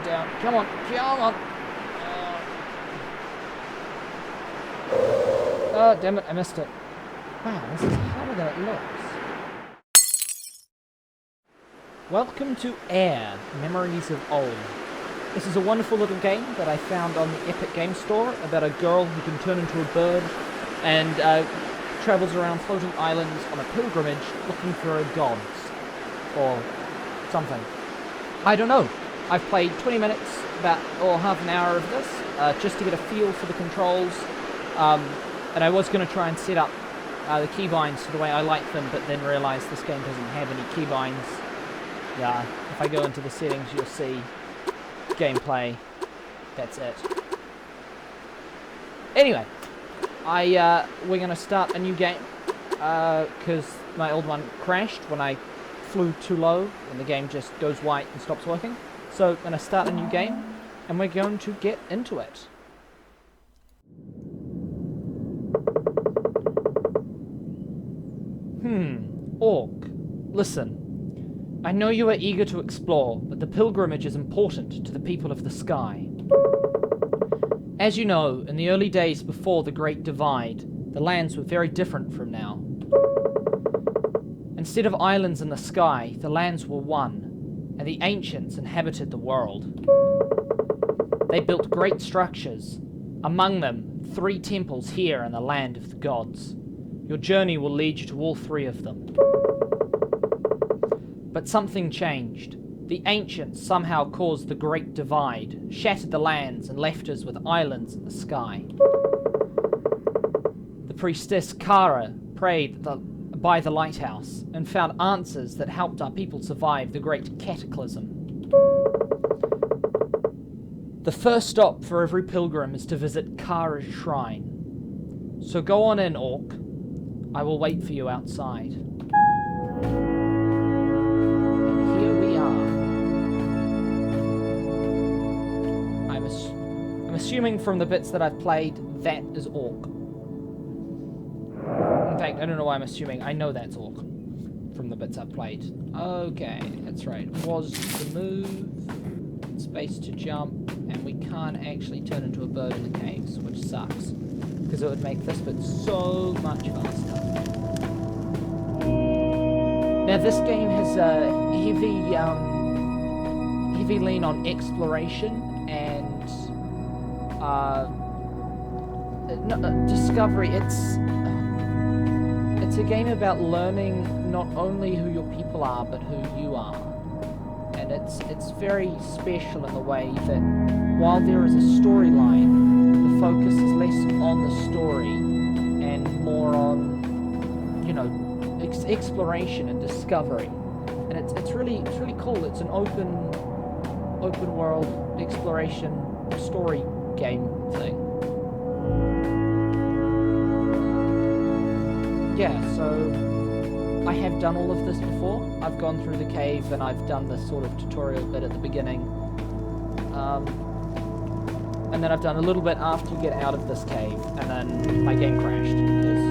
down. Come on, come on. Oh, damn it, I missed it. Wow, this is harder than it looks. Welcome to AER, Memories of Old. This is a wonderful little game that I found on the Epic Game Store about a girl who can turn into a bird and travels around floating islands on a pilgrimage looking for a gods. Or something. I don't know. I've played 20 minutes, or half an hour of this, just to get a feel for the controls. And I was going to try and set up the keybinds to the way I like them, but then realised this game doesn't have any keybinds. Yeah, if I go into the settings, you'll see gameplay. That's it. Anyway, we're going to start a new game, because my old one crashed when I flew too low, and the game just goes white and stops working. So I'm going to start a new game, and we're going to get into it. Orc, listen. I know you are eager to explore, but the pilgrimage is important to the people of the sky. As you know, in the early days before the Great Divide, the lands were very different from now. Instead of islands in the sky, the lands were one, and the ancients inhabited the world. They built great structures, among them 3 temples here in the land of the gods. Your journey will lead you to all 3 of them. But something changed. The ancients somehow caused the Great Divide, shattered the lands, and left us with islands in the sky. The priestess Kara prayed by the lighthouse and found answers that helped our people survive the Great Cataclysm. The first stop for every pilgrim is to visit Kara's shrine. So go on in, Orc. I will wait for you outside. And here we are. I'm assuming from the bits that I've played, that is Orc. In fact, I don't know why I'm assuming. I know that's Orc from the bits I've played. Okay, that's right. Was to move, space to jump, and we can't actually turn into a bird in the caves, which sucks, because it would make this bit so much faster. Now this game has a heavy lean on exploration and discovery. It's a game about learning not only who your people are, but who you are. And it's very special in the way that while there is a storyline, the focus is less on the story and more on, you know, exploration and discovery. And it's really cool. It's an open world exploration story game thing. Yeah, so I have done all of this before. I've gone through the cave and I've done this sort of tutorial bit at the beginning. And then I've done a little bit after you get out of this cave, and then my game crashed. Because,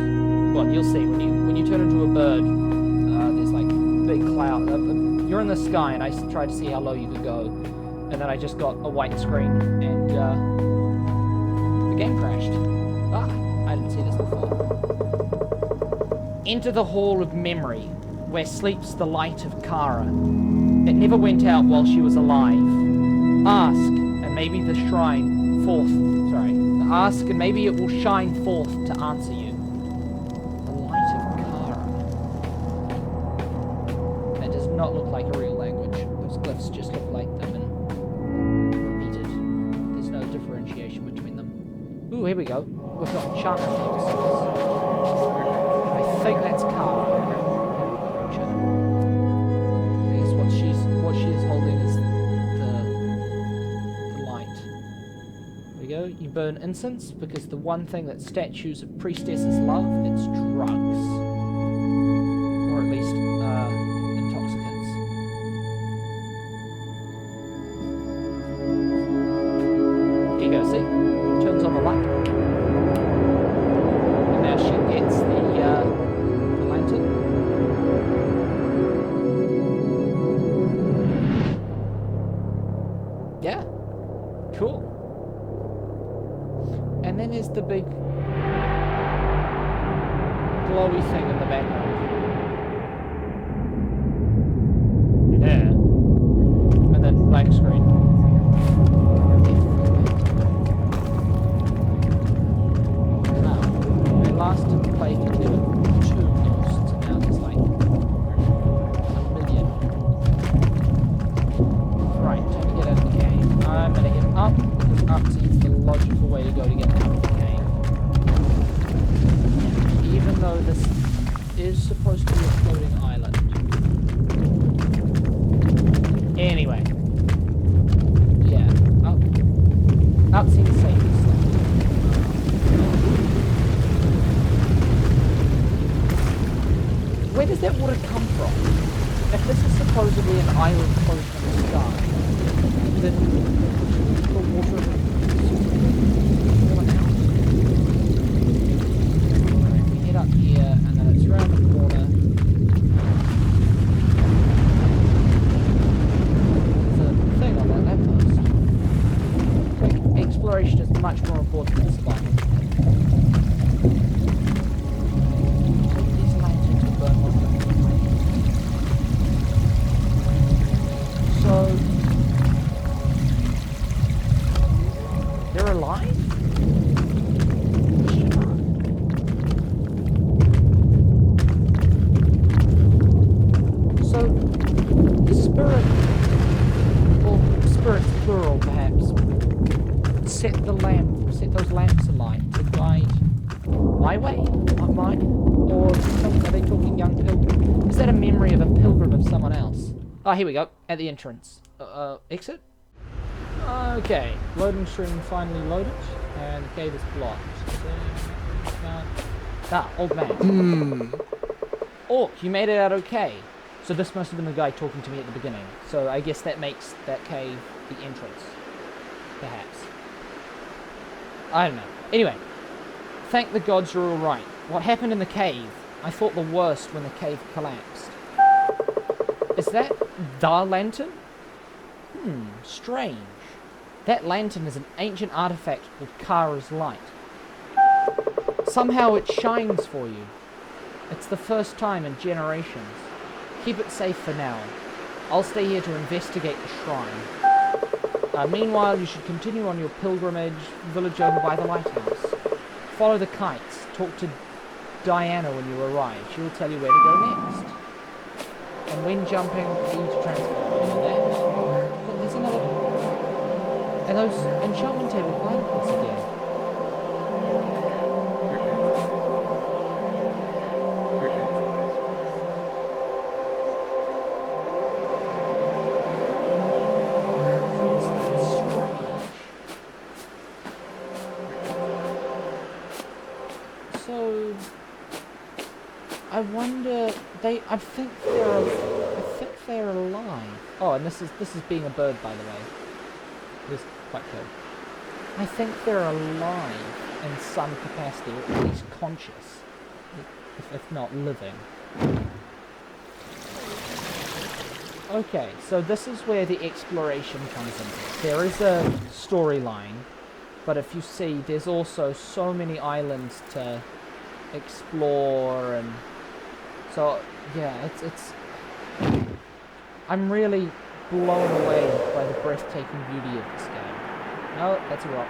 well, you'll see, when you turn into a bird, there's like big cloud. You're in the sky, and I tried to see how low you could go, and then I just got a white screen, and the game crashed. I didn't see this before. Enter the Hall of Memory, where sleeps the light of Kara. It never went out while she was alive. Ask, and maybe the shrine Ask, and maybe it will shine forth to answer you. The light of Kara. That does not look like a real language. Those glyphs just look like them and repeated. There's no differentiation between them. Ooh, here we go. We've got enchantment focus. I think that's Kara. I guess what she is holding is the light. There we go. You burn incense because the one thing that statues of priestesses love, it's drugs. Or at least intoxicants. Here you go, see? Turns on the light. And now she gets the lantern. Yeah. Cool. And then there's the big glowy thing in the background. Yeah. And then blank screen. Wow. We last did the playthrough, there were 2 ghosts, and now there's like 1,000,000. Right, time to get out of the cave. I'm gonna hit up, because up seems the logical way to go to get out of the cave. Even though this is supposed to be a floating island. Anyway. Yeah, up. Up seems safest. Where does that water come from? If this is supposedly an island close to the sky, then the water falling out. Alright, we head up here, and then it's around the corner. There's a thing on that lamppost. Exploration is much more important than survival. These lanterns will burn off them. So they're alive? Question mark. So the spirit, or spirits plural perhaps, set those lamps alight to guide my way, not mine? Or are they talking young pilgrim? Is that a memory of a pilgrim of someone else? Oh, here we go, at the entrance. Exit? Okay, loading screen finally loaded, and the cave is blocked. Old man. Orc, you made it out okay. So this must have been the guy talking to me at the beginning. So I guess that makes that cave the entrance. Perhaps. I don't know. Anyway, thank the gods you're alright. What happened in the cave? I thought the worst when the cave collapsed. Is that the lantern? Strange. That lantern is an ancient artifact called Kara's light. Somehow it shines for you. It's the first time in generations. Keep it safe for now. I'll stay here to investigate the shrine. Meanwhile, you should continue on your pilgrimage, village over by the lighthouse. Follow the kites. Talk to Diana when you arrive. She will tell you where to go next. And when jumping, E to transform. Look, there's another... And those enchantment table platypus again. So, I wonder. I think they're alive. Oh, and this is being a bird, by the way. It is quite cool. I think they're alive in some capacity, or at least conscious, if not living. Okay, so this is where the exploration comes in. There is a storyline, but if you see, there's also so many islands to explore, and so yeah, it's I'm really blown away by the breathtaking beauty of this game. No, that's a rock.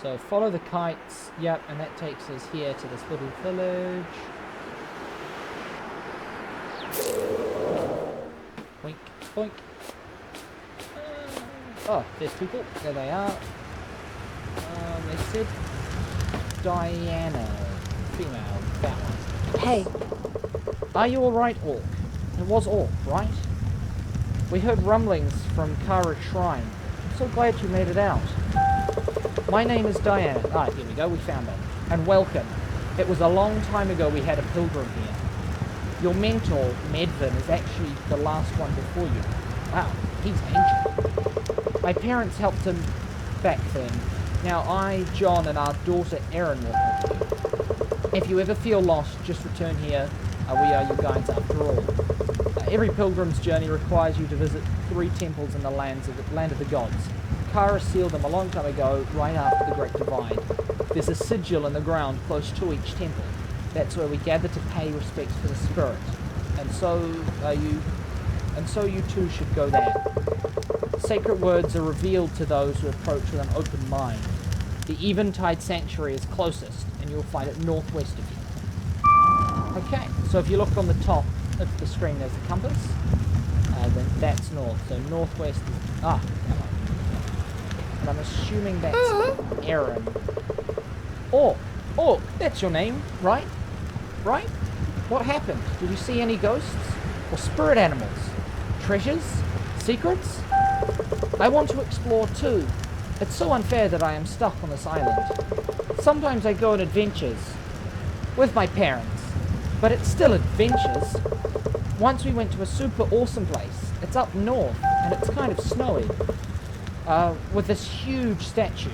So follow the kites, yep, and that takes us here to this little village. Boink, boink. Oh, there's people. There they are. They said Diana, female, that one. Hey, are you alright, Orc? It was Orc, right? We heard rumblings from Kara's shrine. I'm so glad you made it out. My name is Diana. Ah, here we go, we found her. And welcome. It was a long time ago we had a pilgrim here. Your mentor, Medvin, is actually the last one before you. Wow, he's ancient. My parents helped him back then. Now I, John, and our daughter Erin will help you. If you ever feel lost, just return here. We are your guides after all. Every pilgrim's journey requires you to visit 3 temples in the land of the gods. Kara sealed them a long time ago, right after the Great Divide. There's a sigil in the ground close to each temple. That's where we gather to pay respects for the spirit. And so you too should go there. Sacred words are revealed to those who approach with an open mind. The Eventide Sanctuary is closest, and you'll find it northwest of you. Okay, so if you look on the top of the screen, there's a compass. Then that's north. So northwest is... come on. And I'm assuming that's Erin. Oh, that's your name, right? Right? What happened? Did you see any ghosts? Or spirit animals? Treasures? Secrets? I want to explore too. It's so unfair that I am stuck on this island. Sometimes I go on adventures with my parents, but it's still adventures. Once we went to a super awesome place. It's up north, and it's kind of snowy. With this huge statue.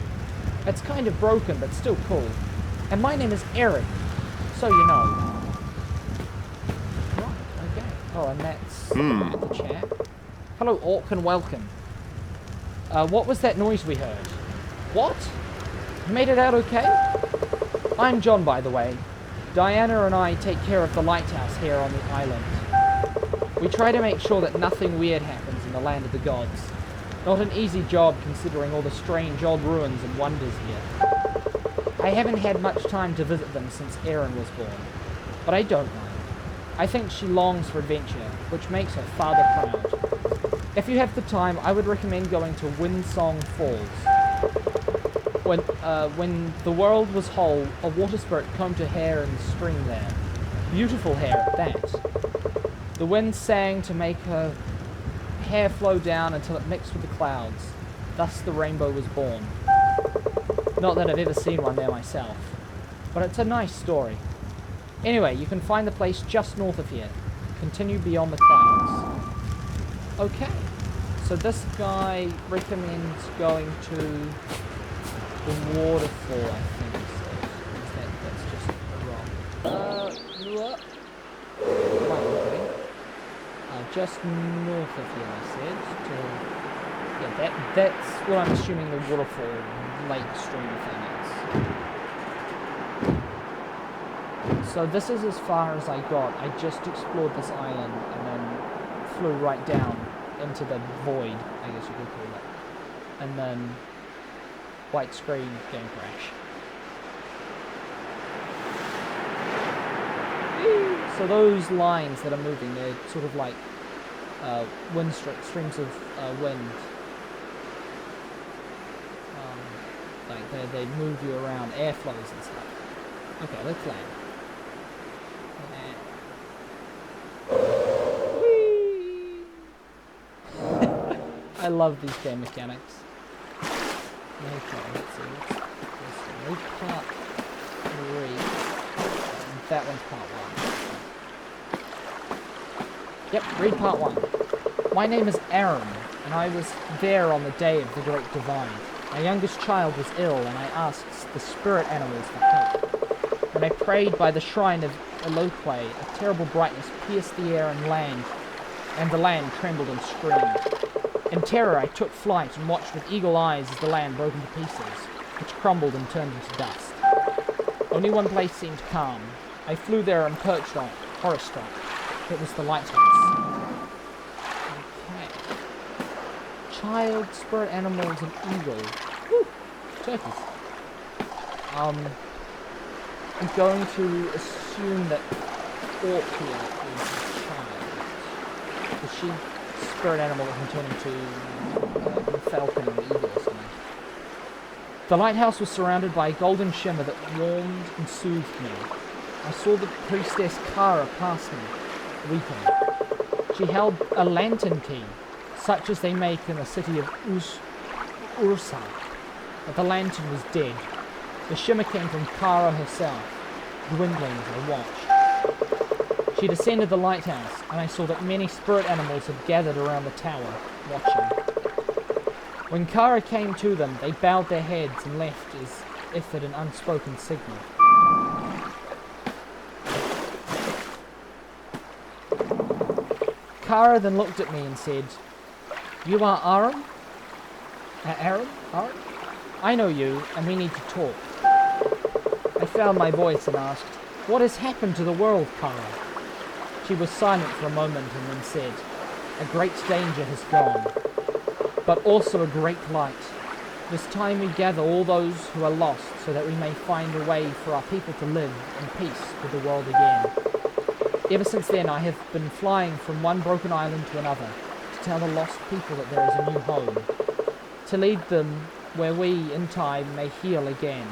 It's kind of broken, but still cool. And my name is Eric, so you know. Right, okay. Oh, and that's the chat. Hello, Orc, and welcome. What was that noise we heard? What? You made it out okay? I'm John, by the way. Diana and I take care of the lighthouse here on the island. We try to make sure that nothing weird happens in the land of the gods. Not an easy job considering all the strange old ruins and wonders here. I haven't had much time to visit them since Erin was born, but I don't mind. I think she longs for adventure, which makes her father proud. If you have the time, I would recommend going to Windsong Falls. When the world was whole, a water spirit combed her hair in the stream there. Beautiful hair at that. The wind sang to make her hair flow down until it mixed with the clouds. Thus the rainbow was born. Not that I've ever seen one there myself, but it's a nice story. Anyway, you can find the place just north of here. Continue beyond the clouds. Okay, so this guy recommends going to the waterfall, I think he said. That's just wrong. Right, okay. Just north of here, I said. Yeah, that's what I'm assuming the waterfall lake stream thing is. So this is as far as I got. I just explored this island and then flew right down into the void, I guess you could call it. And then white screen, game crash. So those lines that are moving, they're sort of like streams of wind. Like they move you around, airflows and stuff. Okay, let's land. I love these game mechanics. Okay, let's see. Read part 3. That one's part 1. Yep, read part 1. My name is Aaron, and I was there on the day of the Great Divide. My youngest child was ill, and I asked the spirit animals for help. When I prayed by the shrine of Eloque, a terrible brightness pierced the air and the land trembled and screamed. In terror, I took flight and watched with eagle eyes as the land broke into pieces, which crumbled and turned into dust. Only one place seemed calm. I flew there and perched on it, horror-struck. It was the lighthouse. Okay. Child, spirit animals, and eagle. Woo! Turkeys. I'm going to assume that Orkia is a child. The sheep, spirit animal that can turn into a falcon or eagle or something. The lighthouse was surrounded by a golden shimmer that warmed and soothed me. I saw the priestess Kara pass me, weeping. She held a lantern key, such as they make in the city of Ursa. But the lantern was dead. The shimmer came from Kara herself, dwindling as I watched. She descended the lighthouse, and I saw that many spirit animals had gathered around the tower, watching. When Kara came to them, they bowed their heads and left as if at an unspoken signal. Kara then looked at me and said, "You are Aaron? Aaron? Aaron? I know you, and we need to talk." I found my voice and asked, "What has happened to the world, Kara?" She was silent for a moment and then said, "A great danger has gone, but also a great light. It is time we gather all those who are lost so that we may find a way for our people to live in peace with the world again." Ever since then, I have been flying from one broken island to another to tell the lost people that there is a new home, to lead them where we in time may heal again.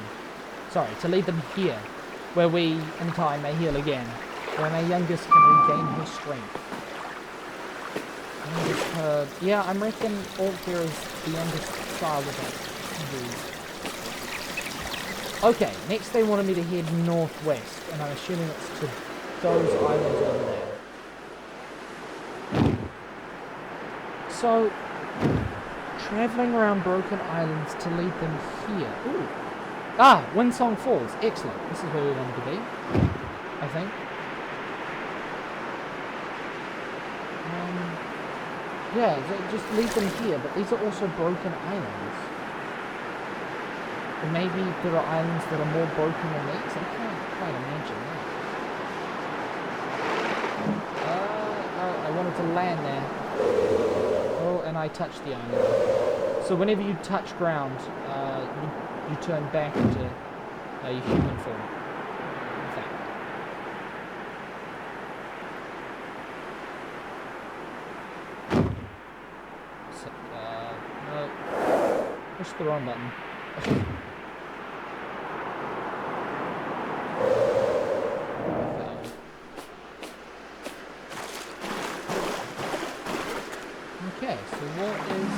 To lead them here, where we in time may heal again, where my youngest can regain her strength. Yeah, I'm reckon Alt here is the youngest child of that disease. Okay, next they wanted me to head northwest, and I'm assuming it's to those islands over there. So, travelling around broken islands to lead them here. Ooh. Ah, Windsong Falls. Excellent. This is where we wanted to be, I think. Yeah, just lead them here, but these are also broken islands. Or maybe there are islands that are more broken than these? I can't quite imagine that. Oh, I wanted to land there. Oh, and I touched the island. So whenever you touch ground, you turn back into your human form. In fact. So, no. Push the wrong button. Okay, so what is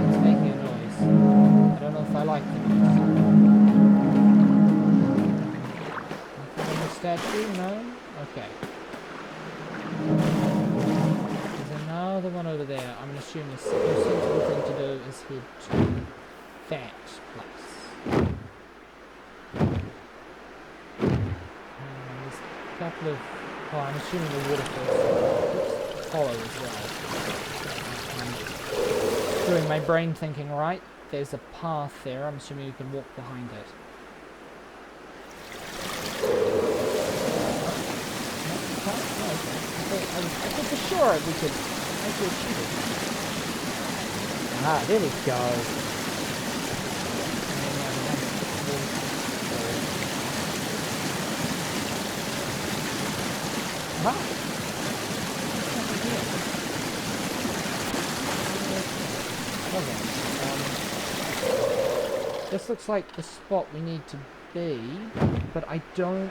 it's making a noise. I don't know if I like the noise. Nothing on the statue? No? Okay. There's another one over there. I'm going to assume the sensible thing to do is head to that place. There's a couple of... Oh, I'm assuming the waterfall follow as well. Doing my brain thinking right. There's a path there. I'm assuming you can walk behind it. I thought for sure we could actually achieve it. Ah, there we go. This looks like the spot we need to be, but I don't...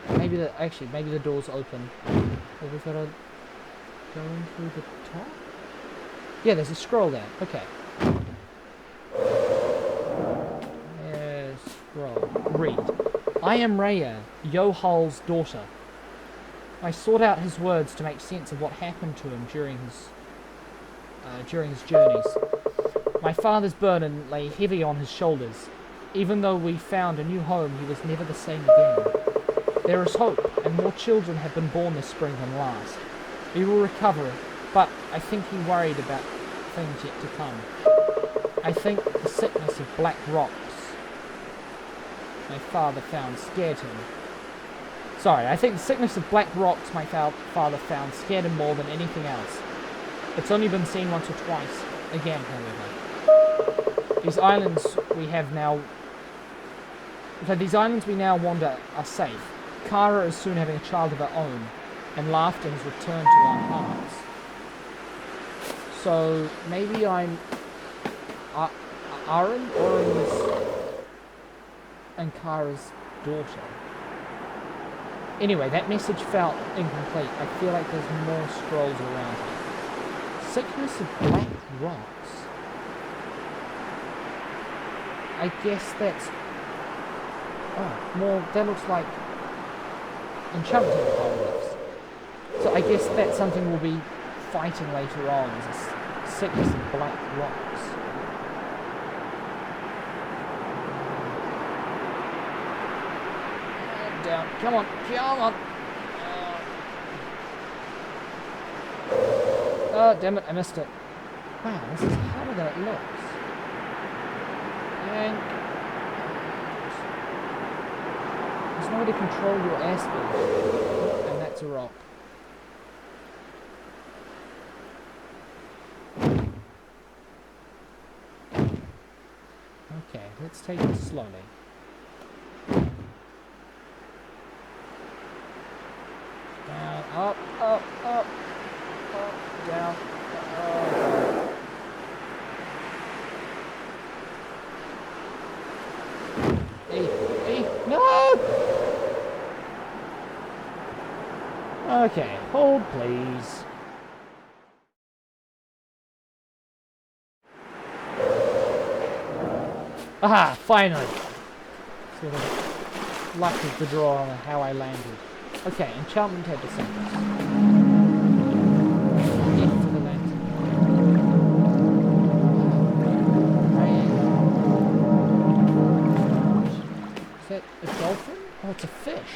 Maybe the door's open. Or we've got to go in through the top? Yeah, there's a scroll there. Okay. Yeah, scroll. Read. I am Raya, Yohal's daughter. I sought out his words to make sense of what happened to him during his journeys. My father's burden lay heavy on his shoulders. Even though we found a new home, he was never the same again. There is hope, and more children have been born this spring than last. We will recover, but I think he worried about things yet to come. I think the sickness of black rocks my father found scared him. I think the sickness of black rocks my father found scared him more than anything else. It's only been seen once or twice, again, however. These islands we now wander are safe. Kara is soon having a child of her own, and laughter has returned to our hearts. So maybe I'm Aaron and Kara's daughter. Anyway, that message felt incomplete. I feel like there's more scrolls around here. Sickness of black rocks. I guess that's Oh, more, that looks like enchantment hieroglyphs. So I guess that's something we'll be fighting later on, is a sequence of black rocks. Down. Come on, come on. Oh, damn it, I missed it. Wow, this is harder than it looks. Yank. There's no way to control your airspeed. And that's a rock. Okay, let's take it slowly. Down, up, up, up, up, down. No! Okay, hold please. Aha, finally! Sort of luck of the draw on how I landed. Okay, enchantment table centers. Into the lantern. Is that a dolphin? Oh, it's a fish.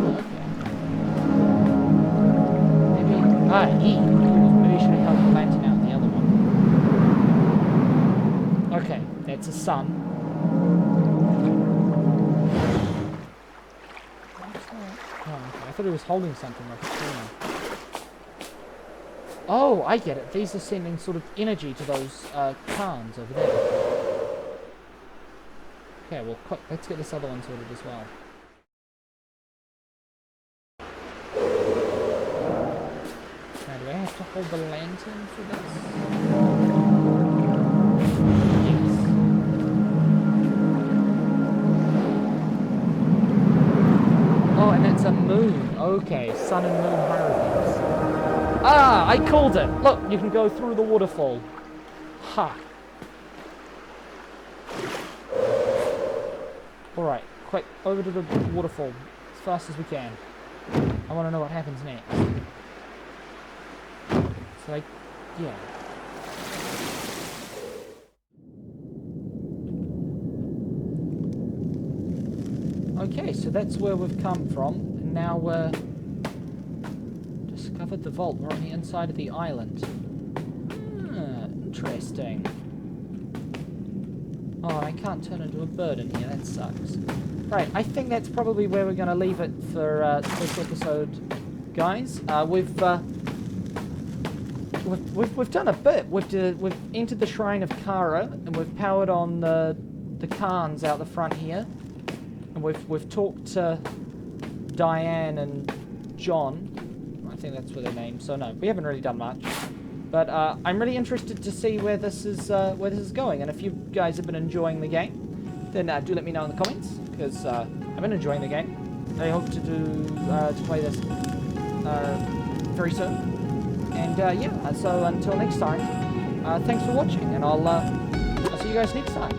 Okay. Maybe... E. Maybe I should have held the lantern out the other one. Okay, that's a sun. I thought it was holding something like a trainer. Oh, I get it. These are sending sort of energy to those cans over there. Okay, well, quick, let's get this other one sorted as well. Now, do I have to hold the lantern for this? Yes. Oh, and that's a moon. Okay, sun and moon hieroglyphs. Ah, I called it. Look, you can go through the waterfall. Ha. Alright, quick, over to the waterfall as fast as we can. I want to know what happens next. So, like, yeah. Okay, so that's where we've come from, and now we're discovered the vault. We're on the inside of the island. Interesting. Oh, I can't turn into a bird in here. That sucks. Right, I think that's probably where we're going to leave it for this episode, guys. We've done a bit. We've entered the Shrine of Kara, and we've powered on the Khans out the front here. And we've talked to Diane and John. I think that's what their names. So no, we haven't really done much. But I'm really interested to see where this is going. And if you guys have been enjoying the game, then do let me know in the comments, because I've been enjoying the game. I hope to play this very soon. And yeah, so until next time, thanks for watching, and I'll see you guys next time.